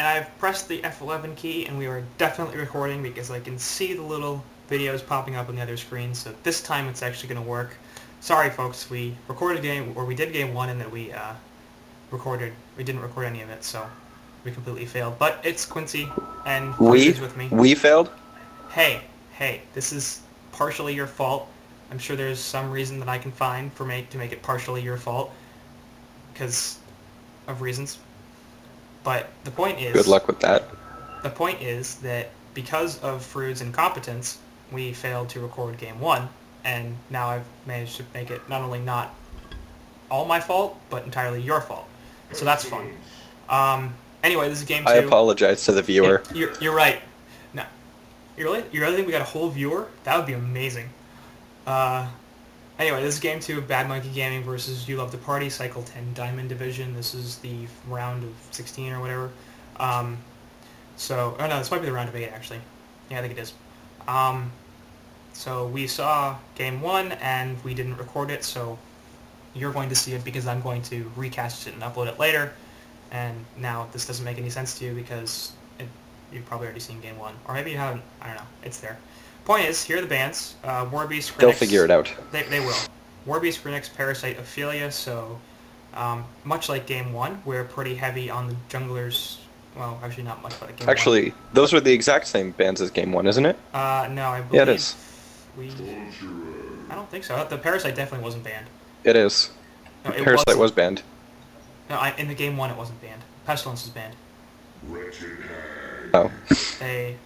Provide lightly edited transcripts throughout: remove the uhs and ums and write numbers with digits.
And I've pressed the F11 key, and we are definitely recording because I can see the little videos popping up on the other screen, so this time it's actually going to work. Sorry, folks, we recorded game, or we did game 1, and then we didn't record any of it, so we completely failed. But it's Quincy, and We Quincy's with me. we failed. Hey, this is partially your fault. I'm sure there's some reason that I can find to make it partially your fault, because of reasons. But the point is... Good luck with that. The point is that because of Frood's incompetence, we failed to record game 1, and now I've managed to make it not only not all my fault, but entirely your fault. So that's fun. Anyway, this is game 2. I apologize to the viewer. You're right. No, you really think we got a whole viewer? That would be amazing. Anyway, this is game 2 of Bad Monkey Gaming versus You Love to Party, Cycle 10 Diamond Division. This is the round of 16 or whatever. Oh no, this might be the round of 8 actually. Yeah, I think it is. So we saw game 1 and we didn't record it, so you're going to see it because I'm going to recast it and upload it later. And now this doesn't make any sense to you because you've probably already seen game 1. Or maybe you haven't. I don't know. It's there. Point is, here are the bands. Warby, Skrinix... They'll figure it out. They will. Warby, Skrinix, Parasite, Ophelia, so much like game 1, we're pretty heavy on the junglers. Well, actually not much like game 1. Actually, those were the exact same bands as game 1, isn't it? No, I believe... Yeah, it is. I don't think so. The Parasite definitely wasn't banned. It is. No, Parasite was banned. No, in the game 1 it wasn't banned. Pestilence is banned. Oh. They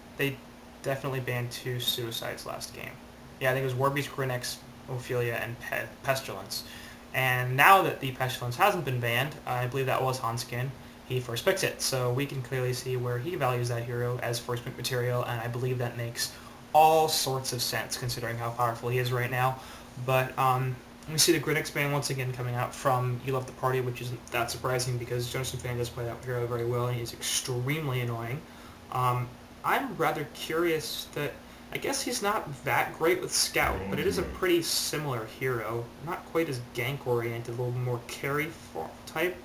definitely banned 2 suicides last game. Yeah, I think it was Warby, Skrinix, Ophelia, and Pestilence. And now that the Pestilence hasn't been banned, I believe that was Hanskin, he first picks it. So we can clearly see where he values that hero as first pick material, and I believe that makes all sorts of sense considering how powerful he is right now. But we see the Grinix ban once again coming out from You Love the Party, which isn't that surprising because Jonathan Fan does play that hero very well, and he's extremely annoying. I'm rather curious that... I guess he's not that great with Scout, but it is a pretty similar hero. Not quite as gank-oriented, a little more carry type.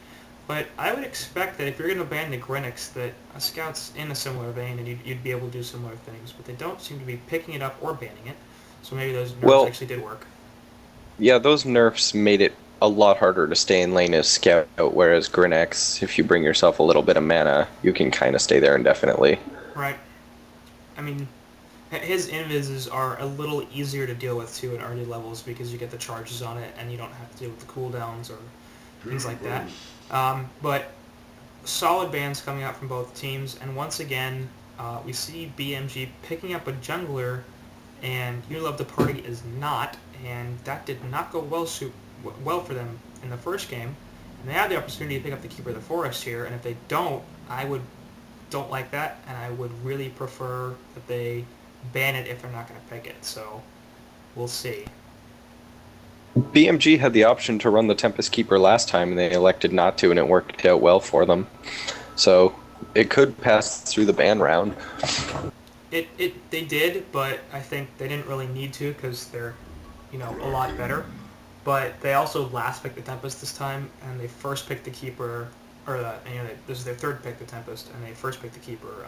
But I would expect that if you're going to ban the Grinix, that a Scout's in a similar vein and you'd be able to do similar things. But they don't seem to be picking it up or banning it. So maybe those nerfs actually did work. Yeah, those nerfs made it a lot harder to stay in lane as Scout, whereas Grinix, if you bring yourself a little bit of mana, you can kind of stay there indefinitely. Right. I mean, his invises are a little easier to deal with too at early levels because you get the charges on it and you don't have to deal with the cooldowns or things like that. But solid bans coming out from both teams, and once again, we see BMG picking up a jungler, and You Love the Party is not, and that did not go well for them in the first game. And they had the opportunity to pick up the Keeper of the Forest here, and if they don't, I don't like that, and I would really prefer that they ban it if they're not going to pick it, so we'll see. BMG had the option to run the Tempest Keeper last time, and they elected not to, and it worked out well for them. So it could pass through the ban round. They did, but I think they didn't really need to because they're, a lot better. But they also last picked the Tempest this time, and they first picked the Keeper, this is their third pick, the Tempest, and they first picked the Keeper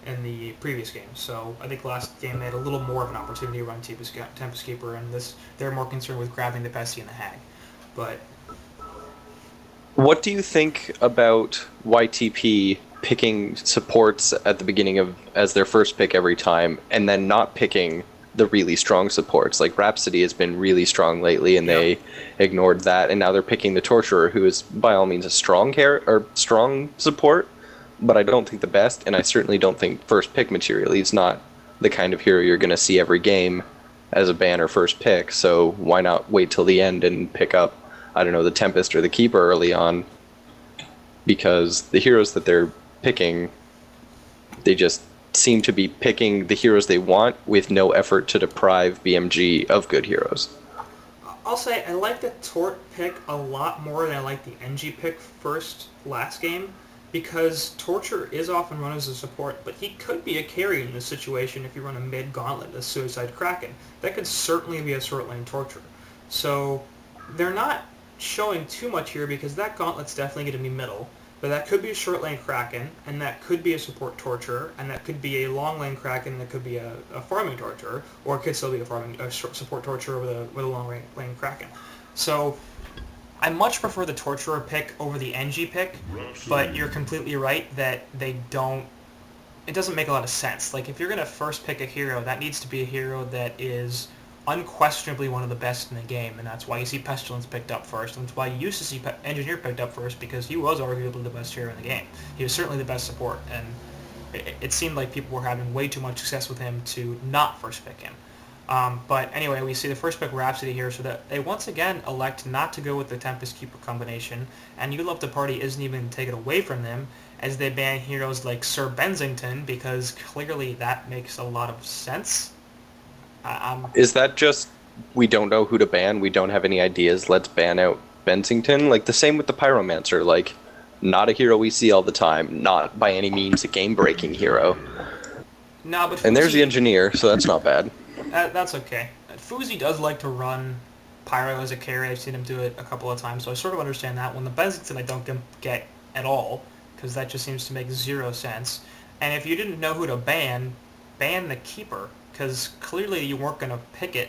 in the previous game. So I think last game they had a little more of an opportunity to run Tempest Keeper, and they're more concerned with grabbing the Bestie and the Hag. But what do you think about YTP picking supports at the beginning as their first pick every time, and then not picking the really strong supports? Like Rhapsody has been really strong lately, and they ignored that, and now they're picking the Torturer, who is by all means a strong support, but I don't think the best, and I certainly don't think first pick material. He's not the kind of hero you're going to see every game as a ban or first pick, so why not wait till the end and pick up, I don't know, the Tempest or the Keeper early on? Because the heroes that they're picking, they just seem to be picking the heroes they want with no effort to deprive BMG of good heroes. I'll say I like the Tort pick a lot more than I like the NG pick last game, because Torture is often run as a support, but he could be a carry in this situation if you run a mid-gauntlet, a Suicide Kraken. That could certainly be a short lane Torture. So they're not showing too much here because that gauntlet's definitely going to be middle. But that could be a short lane Kraken, and that could be a support Torturer, and that could be a long lane Kraken, and that could be a farming Torturer, or it could still be a support Torturer with a long lane Kraken. So I much prefer the Torturer pick over the NG pick, but you're completely right that they don't. It doesn't make a lot of sense. Like, if you're going to first pick a hero, that needs to be a hero that is unquestionably one of the best in the game, and that's why you see Pestilence picked up first, and that's why you used to see Engineer picked up first, because he was arguably the best hero in the game. He was certainly the best support, and it seemed like people were having way too much success with him to not first pick him. But anyway, we see the first pick Rhapsody here, so that they once again elect not to go with the Tempest Keeper combination, and You Love the Party isn't even going to take it away from them, as they ban heroes like Sir Bensington, because clearly that makes a lot of sense. Is that just we don't know who to ban, we don't have any ideas, let's ban out Bensington? Like, the same with the Pyromancer, like, not a hero we see all the time, not by any means a game-breaking hero. No, but and there's the Engineer, so that's not bad. That's okay. Fuzi does like to run Pyro as a carry. I've seen him do it a couple of times, so I sort of understand that one. The Bensington I don't get at all, because that just seems to make zero sense. And if you didn't know who to ban the Keeper, because clearly you weren't going to pick it,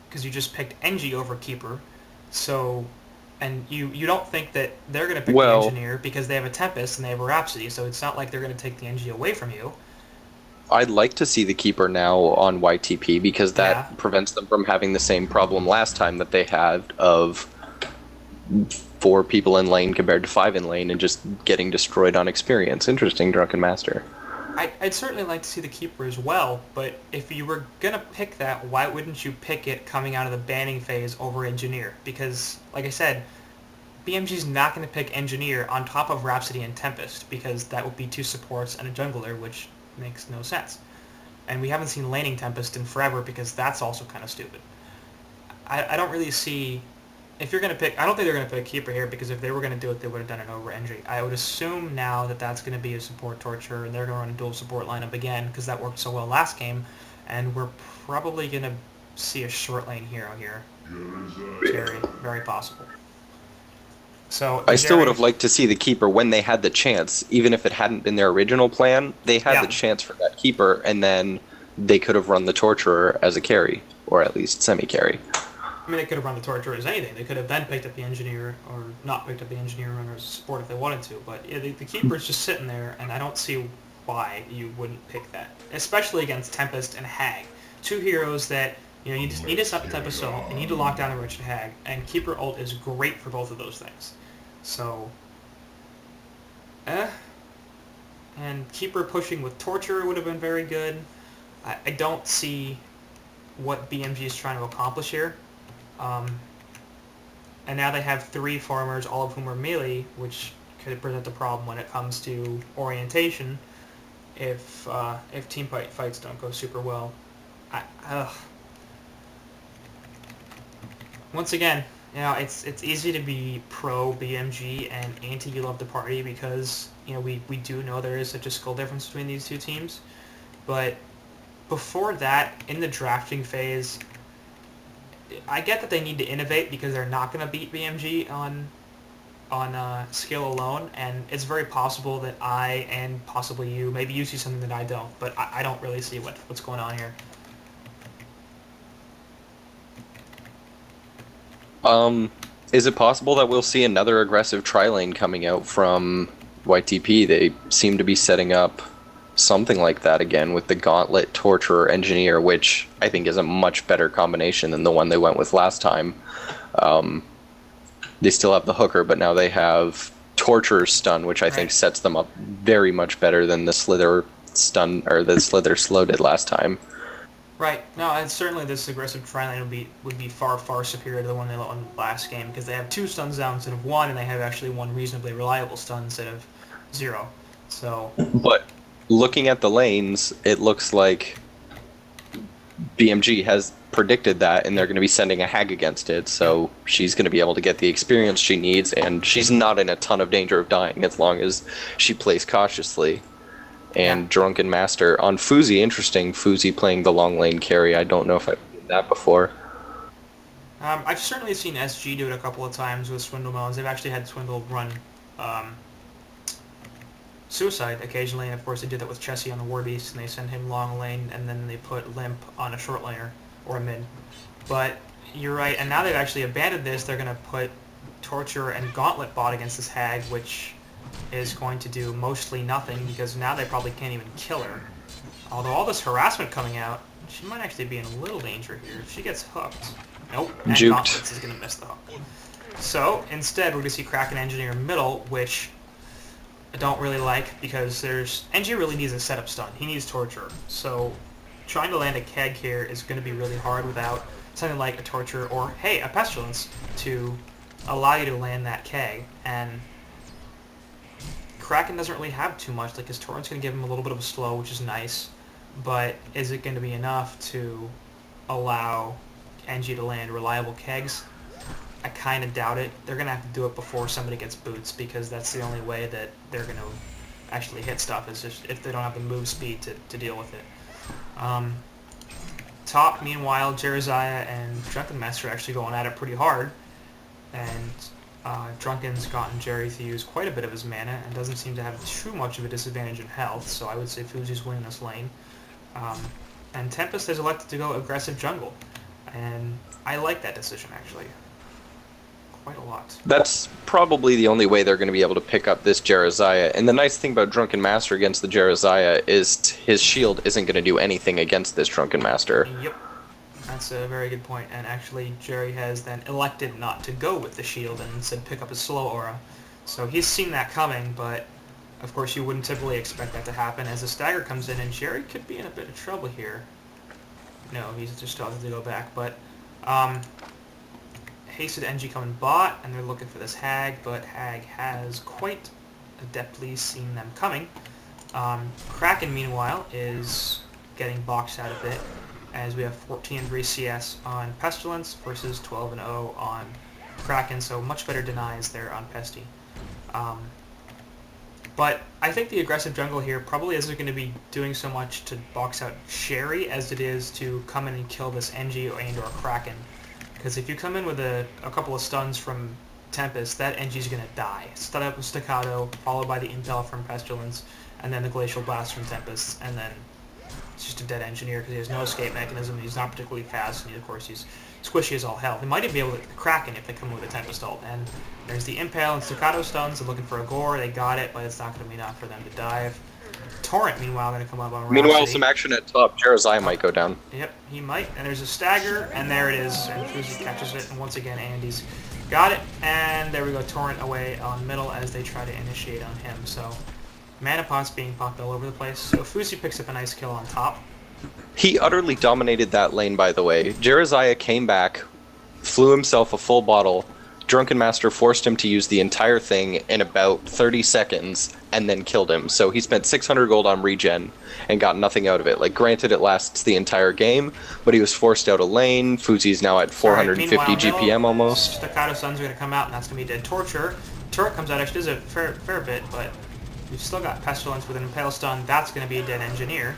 because you just picked NG over Keeper. So, and you don't think that they're going to pick the Engineer because they have a Tempest and they have a Rhapsody, so it's not like they're going to take the NG away from you. I'd like to see the Keeper now on YTP, because that prevents them from having the same problem last time that they had of 4 people in lane compared to 5 in lane and just getting destroyed on experience. Interesting, Drunken Master. I'd certainly like to see the Keeper as well, but if you were going to pick that, why wouldn't you pick it coming out of the banning phase over Engineer? Because, like I said, BMG's not going to pick Engineer on top of Rhapsody and Tempest, because that would be 2 supports and a jungler, which makes no sense. And we haven't seen laning Tempest in forever, because that's also kind of stupid. I don't really see... If you're going to pick... I don't think they're going to pick Keeper here, because if they were going to do it, they would have done it over NG. I would assume now that that's going to be a support Torture, and they're going to run a dual support lineup again, because that worked so well last game, and we're probably going to see a short lane hero here. Very, very possible. So I still would have liked to see the Keeper when they had the chance, even if it hadn't been their original plan. They had the chance for that Keeper, and then they could have run the Torturer as a carry, or at least semi-carry. I mean, they could have run the Torturer as anything. They could have then picked up the Engineer, or not picked up the Engineer and run as a support if they wanted to. But yeah, the Keeper's just sitting there, and I don't see why you wouldn't pick that, especially against Tempest and Hag, 2 heroes that you just need to stop the Tempest ult, you need to lock down the Wretched Hag, and Keeper ult is great for both of those things. So, and Keeper pushing with Torture would have been very good. I don't see what BMG is trying to accomplish here. And now they have 3 farmers, all of whom are melee, which could present a problem when it comes to orientation if team fights don't go super well. Once again, it's easy to be pro BMG and anti You Love the Party, because we do know there is such a skill difference between these 2 teams. But before that, in the drafting phase, I get that they need to innovate, because they're not going to beat BMG on skill alone, and it's very possible that I, and possibly you, maybe you see something that I don't, but I don't really see what's going on here. Is it possible that we'll see another aggressive tri-lane coming out from YTP? They seem to be setting up something like that again with the Gauntlet, Torturer, Engineer, which I think is a much better combination than the one they went with last time. They still have the Hooker, but now they have Torturer Stun, which I think sets them up very much better than the Slither Stun, or the Slither Slow did last time. Right. No, and certainly this aggressive tri-lane would be far, far superior to the one they won last game, because they have 2 stuns down instead of 1, and they have actually 1 reasonably reliable stun instead of 0. So. But looking at the lanes, it looks like BMG has predicted that, and they're going to be sending a Hag against it, so she's going to be able to get the experience she needs, and she's not in a ton of danger of dying as long as she plays cautiously. And Drunken Master on Fuzi, interesting. Fuzi playing the long lane carry. I don't know if I've seen that before. I've certainly seen SG do it a couple of times with Swindle Melons. They've actually had Swindle run Suicide occasionally, and of course they did that with Chessie on the War Beast, and they send him long lane, and then they put Limp on a short laner, or a mid. But you're right, and now they've actually abandoned this, they're going to put Torture and Gauntlet bot against this Hag, which is going to do mostly nothing, because now they probably can't even kill her. Although all this harassment coming out, she might actually be in a little danger here. If she gets hooked... Nope, and Juked. Gauntlets is going to miss the hook. So, instead, we're going to see Kraken Engineer middle, which I don't really like, because there's... NG really needs a setup stun. He needs Torture. So, trying to land a keg here is going to be really hard without something like a Torture or, hey, a Pestilence to allow you to land that keg. And Kraken doesn't really have too much. Like, his Torrent's going to give him a little bit of a slow, which is nice. But is it going to be enough to allow NG to land reliable kegs? I kind of doubt it. They're going to have to do it before somebody gets boots, because that's the only way that they're going to actually hit stuff, is just if they don't have the move speed to deal with it. Top, meanwhile, Jerizaya and Drunken Master are actually going at it pretty hard, and Drunken's gotten Jerry to use quite a bit of his mana and doesn't seem to have too much of a disadvantage in health, so I would say Fuji's winning this lane. And Tempest has elected to go aggressive jungle, and I like that decision, actually. Quite a lot. That's probably the only way they're going to be able to pick up this Jerizaya. And the nice thing about Drunken Master against the Jerizaya is his shield isn't going to do anything against this Drunken Master. Yep. That's a very good point. And actually, Jerry has then elected not to go with the shield and instead pick up his slow aura. So he's seen that coming, but of course you wouldn't typically expect that to happen as the stagger comes in, and Jerry could be in a bit of trouble here. No, he's just starting to go back, but Hasted NG coming bot, and they're looking for this Hag, but Hag has quite adeptly seen them coming. Kraken, meanwhile, is getting boxed out a bit, as we have 14-3 CS on Pestilence versus 12-0 on Kraken, so much better denies there on Pesty. But I think the aggressive jungle here probably isn't going to be doing so much to box out Sherry as it is to come in and kill this NG and or Kraken. Because if you come in with a couple of stuns from Tempest, that NG's going to die. Stun up with Staccato, followed by the Impel from Pestilence, and then the Glacial Blast from Tempest, and then it's just a dead engineer because he has no escape mechanism, he's not particularly fast, and of course he's squishy as all hell. He might even be able to get the Kraken if they come with a Tempest ult. And there's the Impale and Staccato stuns, they're looking for a Gore, they got it, but it's not going to be enough for them to dive. Torrent, meanwhile, going to come up on Rhapsody. Meanwhile, some action at top. Jerizaya might go down. Yep, he might. And there's a stagger, and there it is. And Fuzi catches it, and once again, Andy's got it. And there we go, Torrent away on middle as they try to initiate on him. So, mana pots being popped all over the place. So Fuzi picks up a nice kill on top. He utterly dominated that lane, by the way. Jerizaya came back, flew himself a full bottle. Drunken Master forced him to use the entire thing in about 30 seconds and then killed him. So he spent 600 gold on regen and got nothing out of it. Like, granted, it lasts the entire game, but he was forced out of lane. Fuzi's now at 450 GPM almost. Staccato Suns are going to come out, and that's going to be Dead Torture. Turret comes out, actually does a fair bit, but we've still got Pestilence with an Impale Stun. That's going to be a Dead Engineer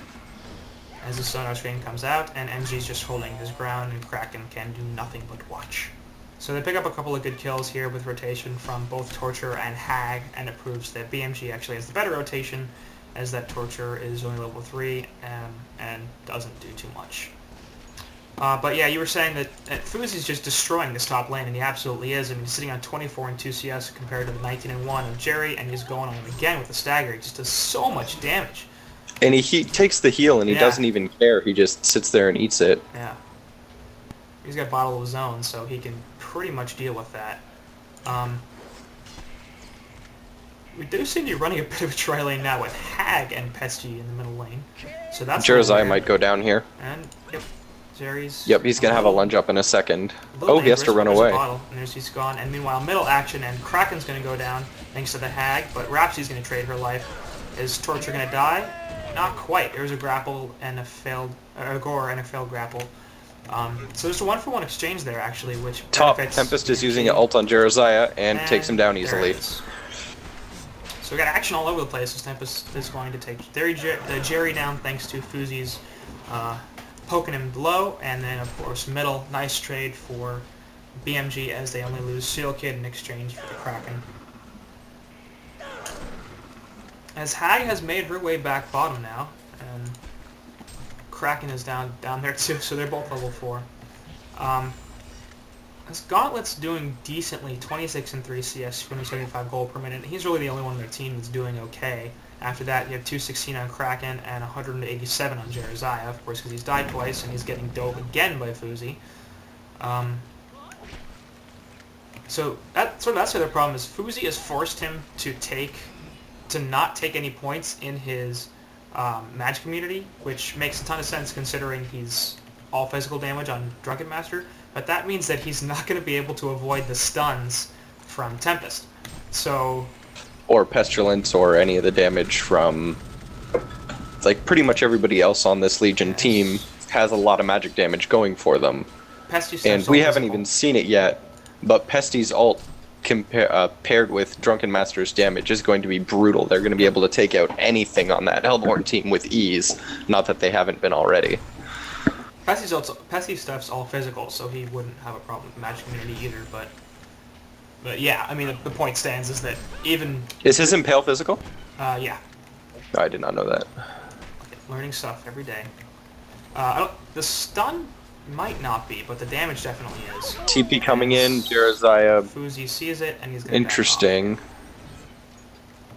as the sonar screen comes out, and MG's just holding his ground, and Kraken can do nothing but watch. So they pick up a couple of good kills here with rotation from both Torture and Hag, and it proves that BMG actually has the better rotation, as that Torture is only level 3 and doesn't do too much. But yeah, you were saying that Fuzi's just destroying this top lane, and he absolutely is. I mean, he's sitting on 24 and 2 CS compared to the 19 and 1 of Jerry, and he's going on him again with the stagger. He just does so much damage. And he takes the heal, and he doesn't even care. He just sits there and eats it. Yeah. He's got Bottle of his own, so he can pretty much deal with that. We do seem to be running a bit of a tri-lane now with Hag and Pesty in the middle lane. So that's Jerizaya might go down here. And, yep, Jerry's... Yep, he's going to have a lunge up in a second. Oh, he has to run away. Bottle, and he's gone. And meanwhile, middle action, and Kraken's going to go down thanks to the Hag, but Rhapsody's going to trade her life. Is Torture going to die? Not quite. There's a grapple and a failed... a Gore and a failed grapple. So there's a 1-for-1 exchange there, actually, which top benefits Tempest is using an ult on Jerizaya and takes him down easily. So we got action all over the place, as Tempest is going to take Jerry down thanks to Fuzi's poking him low, and then, of course, middle, nice trade for BMG as they only lose Seal Kid in exchange for the Kraken. As Hag has made her way back bottom now, and Kraken is down there too, so they're both level 4. This Gauntlet's doing decently, 26 and 3 CS, 275 gold per minute. He's really the only one on their team that's doing okay. After that, you have 216 on Kraken and 187 on Jeremiah, of course, because he's died twice and he's getting dove again by Fuzi. So that's the other problem is Fuzi has forced him to not take any points in his match community, which makes a ton of sense considering he's all physical damage on Drunken Master, but that means that he's not going to be able to avoid the stuns from Tempest. So, or Pestilence, or any of the damage from, like, pretty much everybody else on this Legion team has a lot of magic damage going for them. And we haven't even seen it yet, but Pesty's ult paired with Drunken Master's damage is going to be brutal. They're going to be able to take out anything on that Hellborn team with ease, not that they haven't been already. Pesty's stuff's all physical, so he wouldn't have a problem with Magic Community either, but yeah, I mean, the point stands is that even... Is his Impale physical? Yeah. I did not know that. Learning stuff every day. The stun might not be, but the damage definitely is. TP coming in, Jeremiah... Fuzi sees it, and he's going to Interesting.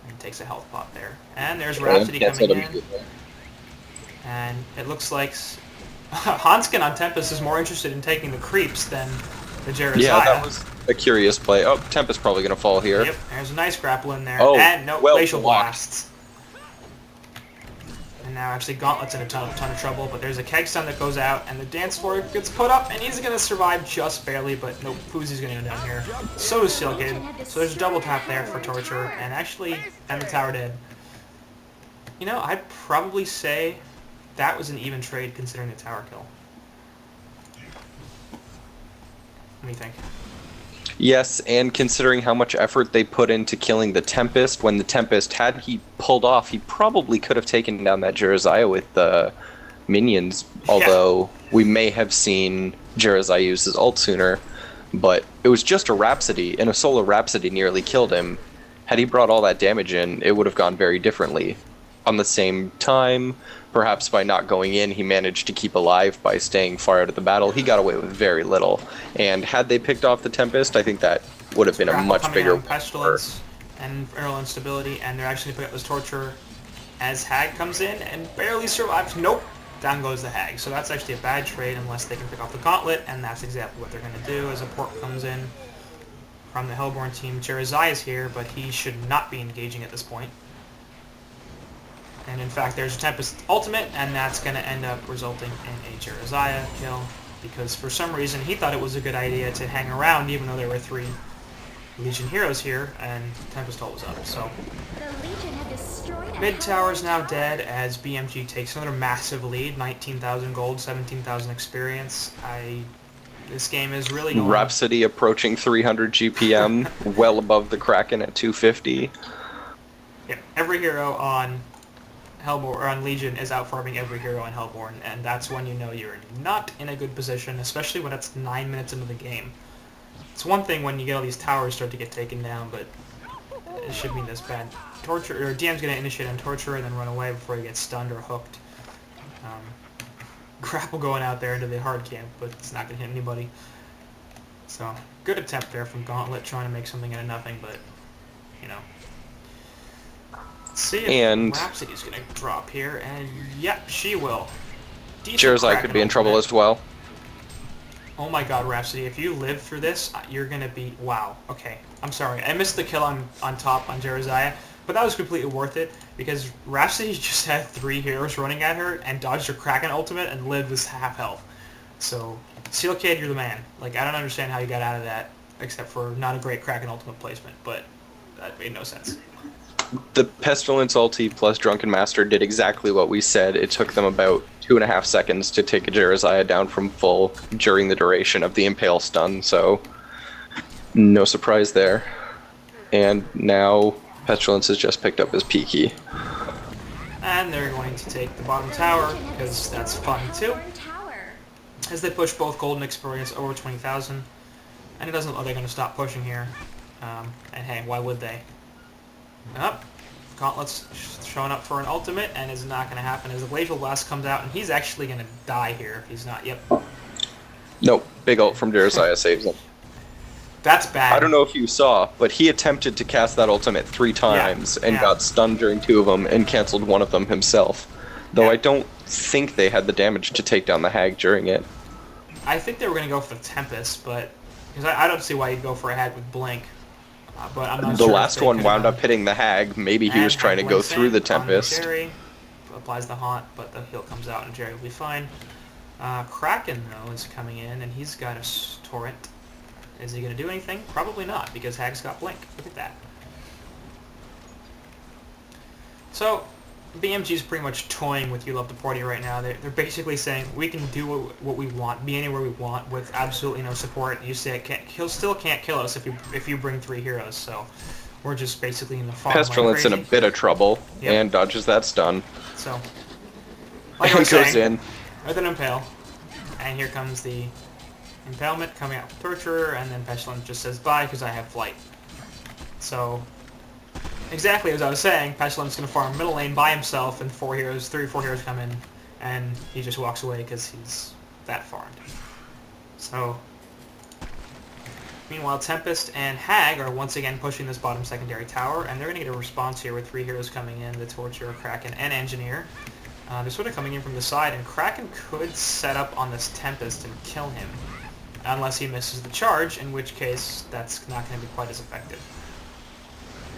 And takes a health pot there. And there's Rhapsody coming in. And it looks like... Hanskin on Tempest is more interested in taking the creeps than the Jeremiah. Yeah, that was a curious play. Oh, Tempest probably going to fall here. Yep, there's a nice grapple in there. Oh, and no well glacial blocked. blasts. And now actually Gauntlet's in a ton of trouble, but there's a keg stun that goes out, and the dance floor gets put up, and he's going to survive just barely, but nope, Fuzi's going to go down here. So does Sealkid. So there's a double tap there for Torture, and actually, and the tower dead. You know, I'd probably say that was an even trade considering the tower kill. What do you think? Yes, and considering how much effort they put into killing the Tempest, when the Tempest, had he pulled off, he probably could have taken down that Jeremiah with the minions, although we may have seen Jeremiah use his ult sooner, but it was just a Rhapsody, and a solo Rhapsody nearly killed him. Had he brought all that damage in, it would have gone very differently. On the same time, perhaps by not going in, he managed to keep alive by staying far out of the battle. He got away with very little. And had they picked off the Tempest, I think that would have been a much bigger Pestilence and Aerial Instability, and they're actually picking up this Torture as Hag comes in and barely survives. Nope, down goes the Hag. So that's actually a bad trade unless they can pick off the Gauntlet, and that's exactly what they're going to do as a port comes in from the Hellborn team. Jeremiah is here, but he should not be engaging at this point. And in fact, there's a Tempest ultimate, and that's going to end up resulting in a Jeremiah kill, because for some reason he thought it was a good idea to hang around even though there were 3 Legion heroes here, and Tempest ult was up. So mid tower is now dead as BMG takes another massive lead, 19,000 gold, 17,000 experience. This game is really going... Rhapsody approaching 300 GPM, well above the Kraken at 250. Yeah, every hero on Hellborn or on Legion is out farming every hero on Hellborn, and that's when you know you're not in a good position, especially when it's 9 minutes into the game. It's one thing when you get all these towers start to get taken down, but it should be this bad. Torture, or DM's gonna initiate on Torture and then run away before he gets stunned or hooked. Grapple going out there into the hard camp, but it's not gonna hit anybody. So good attempt there from Gauntlet trying to make something out of nothing, but you know. See if Rhapsody's gonna drop here, and yep, she will. Jeremiah could be in trouble as well. Oh my god, Rhapsody, if you live through this, you're gonna be... Wow, okay. I'm sorry, I missed the kill on top on Jeremiah, but that was completely worth it, because Rhapsody just had 3 heroes running at her, and dodged her Kraken ultimate, and lived with half health. So, Sealkid, you're the man. Like, I don't understand how you got out of that, except for not a great Kraken ultimate placement, but that made no sense. The Pestilence ulti plus Drunken Master did exactly what we said. It took them about 2.5 seconds to take a Jeremiah down from full during the duration of the Impale stun, so no surprise there. And now Pestilence has just picked up his Peaky. And they're going to take the bottom tower, because that's fun too. As they push both golden experience over 20,000. And it doesn't look like they're going to stop pushing here. And hey, why would they? Up. Gauntlet's showing up for an ultimate, and is not going to happen as the Glacial Blast comes out, and he's actually going to die here if he's not. Yep. Nope, big ult from Jeremiah saves him. That's bad. I don't know if you saw, but he attempted to cast that ultimate 3 times and got stunned during 2 of them and canceled 1 of them himself. Though I don't think they had the damage to take down the Hag during it. I think they were going to go for the Tempest, but because I don't see why you'd go for a Hag with Blink. But I'm not the sure last one wound up hitting the Hag. Maybe he was trying to go through the Tempest. Jerry applies the haunt, but the heal comes out and Jerry will be fine. Kraken, though, is coming in, and he's got a torrent. Is he going to do anything? Probably not, because Hag's got Blink. Look at that. So, BMG's pretty much toying with You Love the Party right now. They're basically saying, we can do what we want, be anywhere we want, with absolutely no support. You say he still can't kill us if you bring 3 heroes, so we're just basically in the farm. Pestilence in a bit of trouble, and dodges that stun. So, like I was saying, with an Impale, and here comes the Impalement coming out with Torturer, and then Pestilence just says bye because I have Flight. So, exactly as I was saying, Pestilence is going to farm middle lane by himself, and 3 or 4 heroes come in, and he just walks away because he's that farmed. So, meanwhile, Tempest and Hag are once again pushing this bottom secondary tower, and they're going to get a response here with 3 heroes coming in, the Torturer, Kraken, and Engineer. They're sort of coming in from the side, and Kraken could set up on this Tempest and kill him, unless he misses the charge, in which case that's not going to be quite as effective.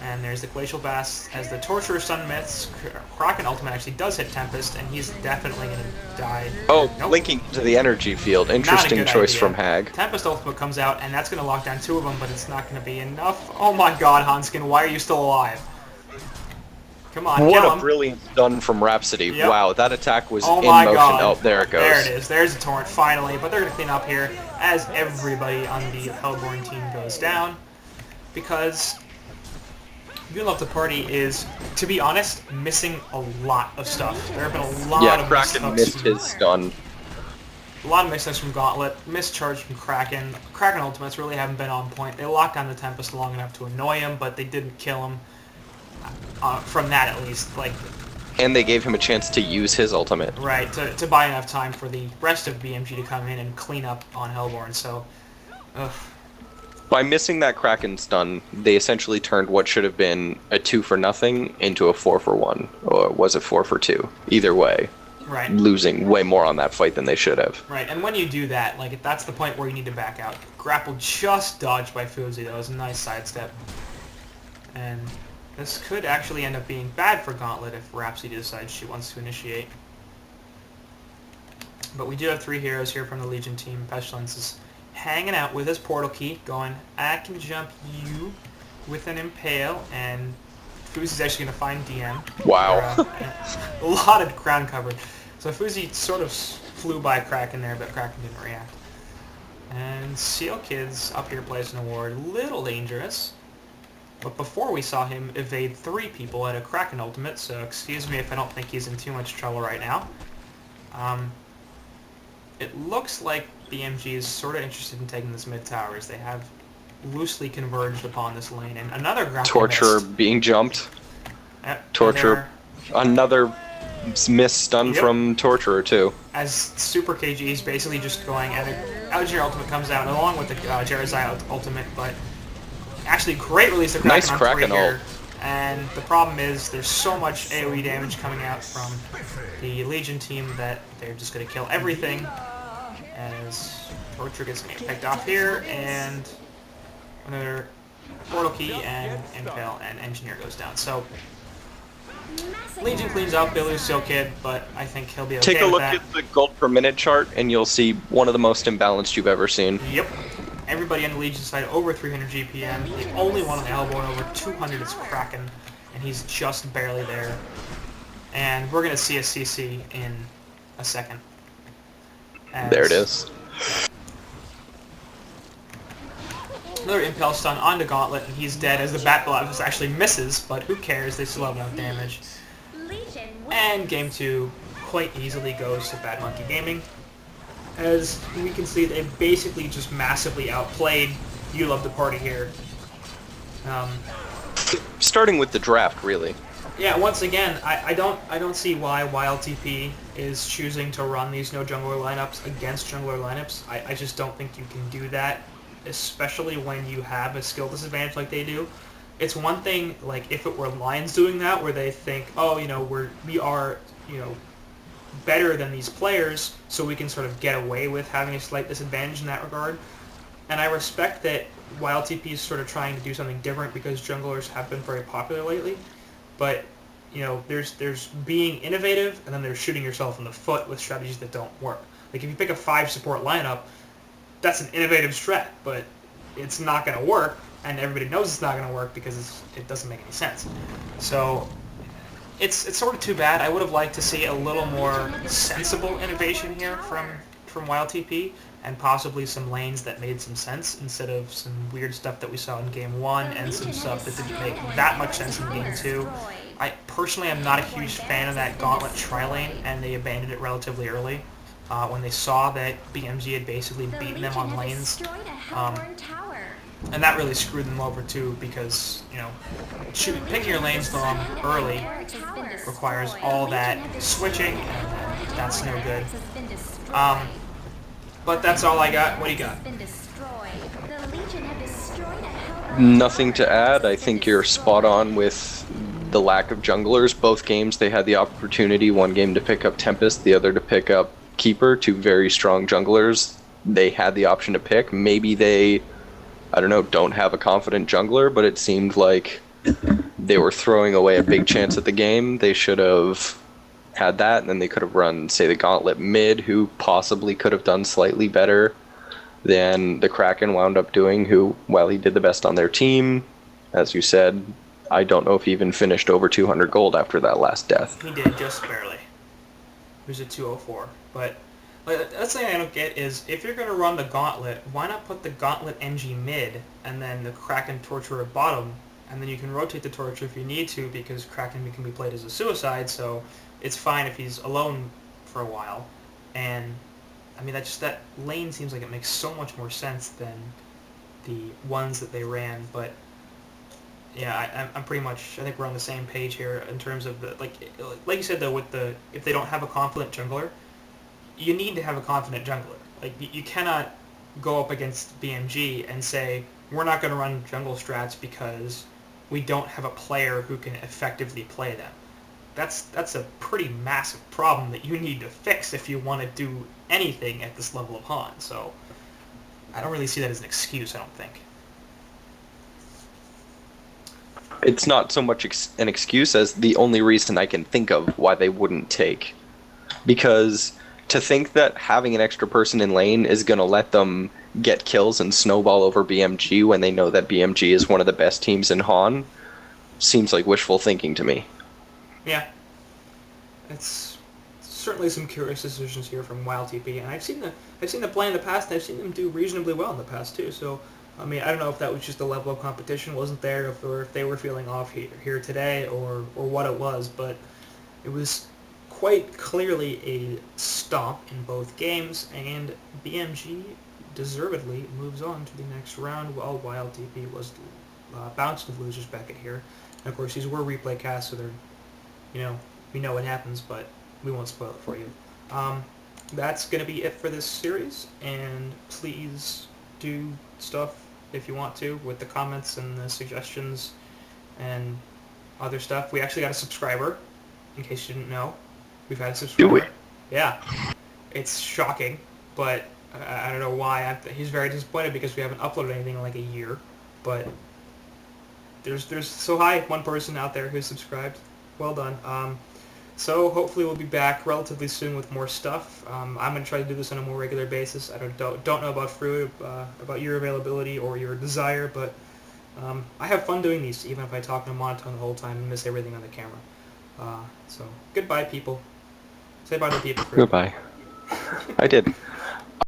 And there's the Glacial Blast as the Torturer stun myths. Kraken ultimate actually does hit Tempest, and he's definitely going to die. Oh, nope. Linking to the energy field. Interesting choice from Hag. Tempest ultimate comes out, and that's going to lock down 2 of them, but it's not going to be enough. Oh my god, Hanskin, why are you still alive? Come on, what kill a him. brilliant stun from Rhapsody. Yep. Wow, that attack was oh in my motion. God. Oh, there it goes. There it is. There's the torrent, finally. But they're going to clean up here as everybody on the Hellborn team goes down. Because You Love the Party is, to be honest, missing a lot of stuff. There have been a lot of Kraken missed his stun. A lot of misses from Gauntlet, mischarge from Kraken. Kraken ultimates really haven't been on point. They locked down the Tempest long enough to annoy him, but they didn't kill him. From that, at least. And they gave him a chance to use his ultimate. Right, to buy enough time for the rest of BMG to come in and clean up on Hellborn, so... Ugh. By missing that Kraken stun, they essentially turned what should have been a 2-for-0 into a 4-for-1. Or was it 4-for-2? Either way. Right. Losing way more on that fight than they should have. Right, and when you do that, that's the point where you need to back out. Grapple just dodged by Fuzi, though. It was a nice sidestep. And... this could actually end up being bad for Gauntlet if Rhapsody decides she wants to initiate. But we do have 3 heroes here from the Legion team. Pestilence is hanging out with his portal key, going, I can jump you with an Impale, and Fuzi's actually going to find DM. Wow. A lot of ground coverage. So Fuzi sort of flew by Kraken there, but Kraken didn't react. And Seal Kid's up here placing a ward. Little dangerous. But before we saw him evade 3 people at a Kraken ultimate, so excuse me if I don't think he's in too much trouble right now. It looks like BMG is sort of interested in taking this mid tower, as they have loosely converged upon this lane. And another ground Torturer being jumped. Yep, Torturer. Another miss stun from Torturer, too. As Super KG is basically just going, and Algier ultimate comes out along with the Jeremiah ultimate, but... actually, great release of Kraken nice on Kraken ult. And the problem is there's so much AoE damage coming out from the Legion team that they're just going to kill everything. As Torture gets picked off here, and another portal key and Impale and Engineer goes down. So Legion cleans up, they lose Seal Kid, but I think he'll be okay Take a with look that. at the gold per minute chart, and you'll see one of the most imbalanced you've ever seen. Yep. Everybody on the Legion side over 300 GPM. The only one on the Hellborn over 200 is Kraken, and he's just barely there. And we're going to see a CC in a second. There it is. Another Impale stun onto Gauntlet, and he's dead as the Bat Blast actually misses, but who cares, they still have enough damage. And Game 2 quite easily goes to Bad Monkey Gaming. As we can see, they basically just massively outplayed You Love the Party here. Starting with the draft, really. Yeah, once again, I don't see why YLTP is choosing to run these no jungler lineups against jungler lineups. I just don't think you can do that, especially when you have a skill disadvantage like they do. It's one thing like if it were Lions doing that, where they think, oh, we are, better than these players, so we can sort of get away with having a slight disadvantage in that regard. And I respect that YLTP is sort of trying to do something different because junglers have been very popular lately. But there's being innovative, and then there's shooting yourself in the foot with strategies that don't work. Like if you pick a 5 support lineup, that's an innovative strat, but it's not going to work, and everybody knows it's not going to work because it doesn't make any sense. So it's sort of too bad. I would have liked to see a little more sensible innovation here from YLTP, and possibly some lanes that made some sense instead of some weird stuff that we saw in Game 1 and some stuff that didn't make that much sense in Game 2. I personally am not a huge fan of that Gauntlet tri-lane, and they abandoned it relatively early when they saw that BMG had basically beaten them on lanes. And that really screwed them over too, because picking your lanes long early requires all that switching, and that's no good. But that's all I got. What do you got? Nothing to add. I think you're spot on with the lack of junglers. Both games they had the opportunity, one game to pick up Tempest, the other to pick up Keeper, two very strong junglers. They had the option to pick. Maybe they, I don't know, don't have a confident jungler, but it seemed like they were throwing away a big chance at the game. They should have had that, and then they could have run, say, the Gauntlet mid, who possibly could have done slightly better than the Kraken wound up doing, who, while he did the best on their team, as you said, I don't know if he even finished over 200 gold after that last death. He did, just barely. He was at 204. But that's the thing I don't get is, if you're going to run the Gauntlet, why not put the Gauntlet NG mid, and then the Kraken Torturer bottom, and then you can rotate the Torture if you need to, because Kraken can be played as a suicide, so it's fine if he's alone for a while. And I mean, that lane seems like it makes so much more sense than the ones that they ran. But yeah, I'm pretty much, I think we're on the same page here in terms of the like you said though, with the, if they don't have a confident jungler, you need to have a confident jungler. Like you cannot go up against BMG and say we're not going to run jungle strats because we don't have a player who can effectively play them. That's a pretty massive problem that you need to fix if you want to do anything at this level of HoN. So I don't really see that as an excuse, I don't think. It's not so much an excuse as the only reason I can think of why they wouldn't take. Because to think that having an extra person in lane is going to let them get kills and snowball over BMG when they know that BMG is one of the best teams in HoN seems like wishful thinking to me. Yeah, it's certainly some curious decisions here from YLTP, and I've seen the play in the past, and I've seen them do reasonably well in the past too. So, I mean, I don't know if that was just the level of competition wasn't there, or if they were feeling off here today, or what it was, but it was quite clearly a stomp in both games, and BMG deservedly moves on to the next round, while YLTP was bounced to the losers bracket here. And of course, these were replay casts, so they're, we know what happens, but we won't spoil it for you. That's going to be it for this series, and please do stuff if you want to with the comments and the suggestions and other stuff. We actually got a subscriber, in case you didn't know. We've had a subscriber. Do we? Yeah. It's shocking, but I don't know why. He's very disappointed because we haven't uploaded anything in like a year, but there's so hi, one person out there who's subscribed. Well done. So hopefully we'll be back relatively soon with more stuff. I'm going to try to do this on a more regular basis. I don't know about Fruit, about your availability or your desire, but I have fun doing these, even if I talk in a monotone the whole time and miss everything on the camera. So goodbye, people. Say bye to the people. Fruit. Goodbye. I did.